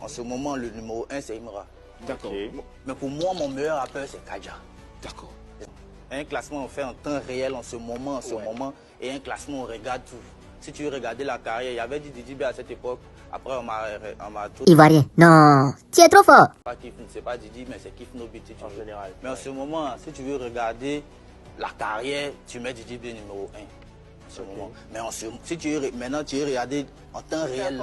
En ce moment, le numéro 1, c'est Imra. D'accord. Ok. Mais pour moi, mon meilleur rappeur, c'est Kadja. D'accord. Un classement, on fait en temps réel en ce moment, et un classement, on regarde tout. Si tu veux regarder la carrière, il y avait du Didi B à cette époque. Après, on m'a tout. Ivoirien. Non, tu es trop fort. C'est pas Didi, mais c'est Kif No Beat, si tu En veux. général. Mais en ce moment, si tu veux regarder la carrière, tu mets Didi B numéro 1. Ce moment. Mais si tu veux, maintenant, tu veux regarder en temps réel.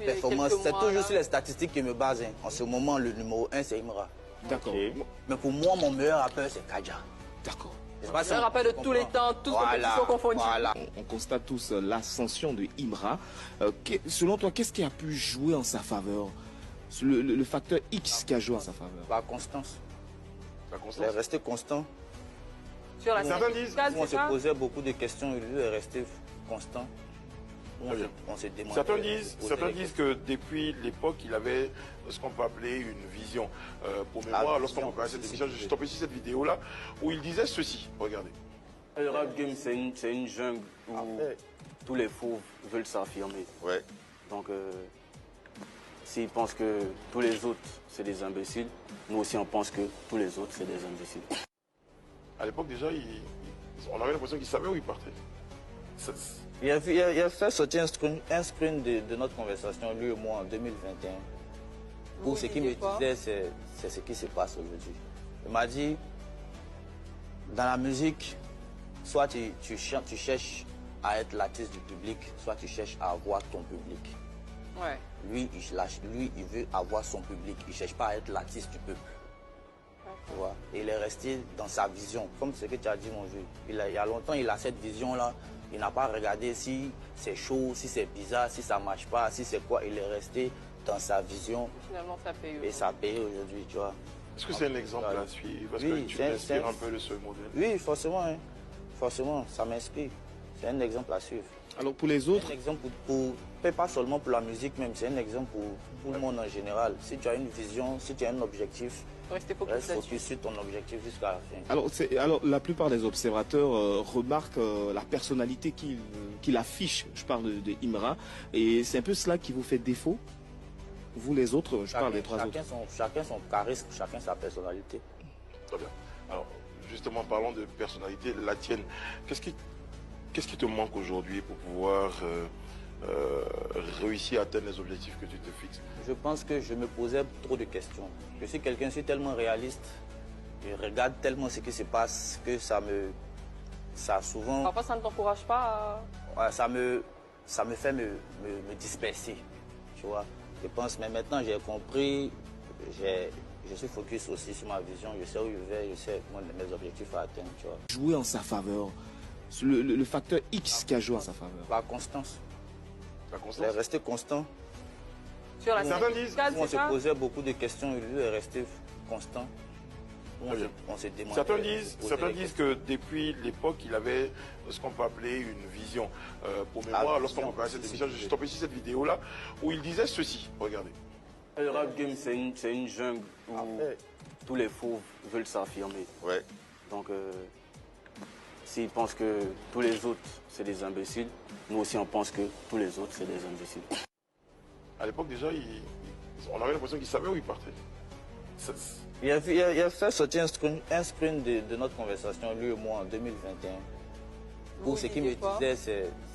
Performance, c'est toujours sur les statistiques qui me basent. Hein. En ce moment, le numéro 1, c'est Imra. D'accord. Ok. Mais pour moi, mon meilleur rappeur, c'est Kadja. D'accord. Je me rappelle de tous les temps, toutes les compétitions confondues. Voilà. On constate tous l'ascension de Imra. Selon toi, qu'est-ce qui a pu jouer en sa faveur? Le facteur X qui a joué en sa faveur? La constance. La Il est constance. resté constant. Sur la Certains disent. On se posait beaucoup de questions, lui est resté constant. On s'est demandé. Certains disent que depuis l'époque, il avait ce qu'on peut appeler une vision. Pour mémoire, lorsqu'on préparait cette émission, je stoppais ici cette vidéo-là, où il disait ceci. Regardez. Le rap game, c'est une jungle où tous les faux veulent s'affirmer. Ouais. Donc, s'ils pensent que tous les autres, c'est des imbéciles, nous aussi, on pense que tous les autres, c'est des imbéciles. À l'époque, déjà, on avait l'impression qu'il savait où il partait. Il a fait sortir un screen de notre conversation, lui et moi, en 2021. Pour ce qu'il me disait, c'est ce qui se passe aujourd'hui. Il m'a dit, dans la musique, soit tu cherches à être l'artiste du public, soit tu cherches à avoir ton public. Ouais. Lui, il veut avoir son public. Il ne cherche pas à être l'artiste du peuple. Tu vois? Et il est resté dans sa vision, comme ce que tu as dit, mon vieux. Il y a longtemps, il a cette vision-là. Il n'a pas regardé si c'est chaud, si c'est bizarre, si ça ne marche pas, si c'est quoi. Il est resté dans sa vision. Finalement, ça paye. Et ça paye aujourd'hui, tu vois. Est-ce que c'est un exemple à suivre? Parce Oui, que tu t'inspires un peu de ce modèle. Oui, forcément. Hein. Forcément, ça m'inspire. C'est un exemple à suivre. Alors pour les autres, Un exemple pas seulement pour la musique même, c'est un exemple pour le monde en général. Si tu as une vision, si tu as un objectif, Restez focus reste là-dessus. focus sur ton objectif jusqu'à la fin. alors la plupart des observateurs remarquent la personnalité qu'il affiche. Je parle de Imra. Et c'est un peu cela qui vous fait défaut. Vous les autres, je parle des trois autres. Chacun son charisme, chacun sa personnalité. Très bien. Alors, justement, parlons de personnalité, la tienne. Qu'est-ce qui te manque aujourd'hui pour pouvoir réussir à atteindre les objectifs que tu te fixes? Je pense que je me posais trop de questions. Je suis quelqu'un, je suis tellement réaliste, je regarde tellement ce qui se passe que ça souvent, Parfois, ça ne t'encourage pas à... ouais, ça me fait me disperser, tu vois. Je pense, mais maintenant j'ai compris, je suis focus aussi sur ma vision, je sais où je vais, je sais mes objectifs à atteindre, tu vois. Jouer en sa faveur. Le facteur X qui a joué en sa faveur. La constance. La Il est constance. resté constant. Sur la Certains disent. On se posait beaucoup de questions, lui est resté constant. On s'est demandé. Certains disent que depuis l'époque, il avait ce qu'on peut appeler une vision. Pour mémoire, lorsqu'on préparait cette émission, je stoppais ici cette vidéo-là, où il disait ceci. Regardez. Le rap game, c'est une jungle où tous les faux veulent s'affirmer. Ouais. Donc, s'ils pensent que tous les autres, c'est des imbéciles, nous aussi, on pense que tous les autres, c'est des imbéciles. À l'époque, déjà, on avait l'impression qu'il savait où il partait. Il a fait sortir un screen de notre conversation, lui et moi, en 2021. Pour ce qu'il me disait,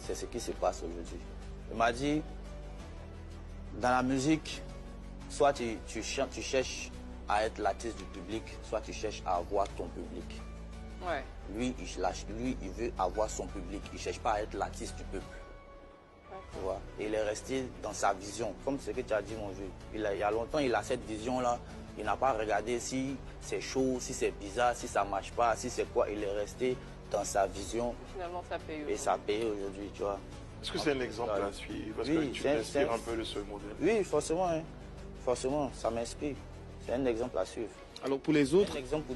c'est ce qui se passe aujourd'hui. Il m'a dit, dans la musique, soit tu cherches à être l'artiste du public, soit tu cherches à avoir ton public. Ouais. Lui, il veut avoir son public. Il ne cherche pas à être l'artiste du peuple. Tu vois? Et il est resté dans sa vision, comme ce que tu as dit, mon vieux. Il y a longtemps, il a cette vision-là. Il n'a pas regardé si c'est chaud, si c'est bizarre, si ça ne marche pas, si c'est quoi. Il est resté dans sa vision. Finalement, ça paye. Et ça paye aujourd'hui, tu vois. Est-ce que c'est un exemple à suivre? Parce que tu t'inspires un peu de ce modèle. Oui, forcément. Hein. Forcément, ça m'inspire. C'est un exemple à suivre. Alors pour les autres, Un exemple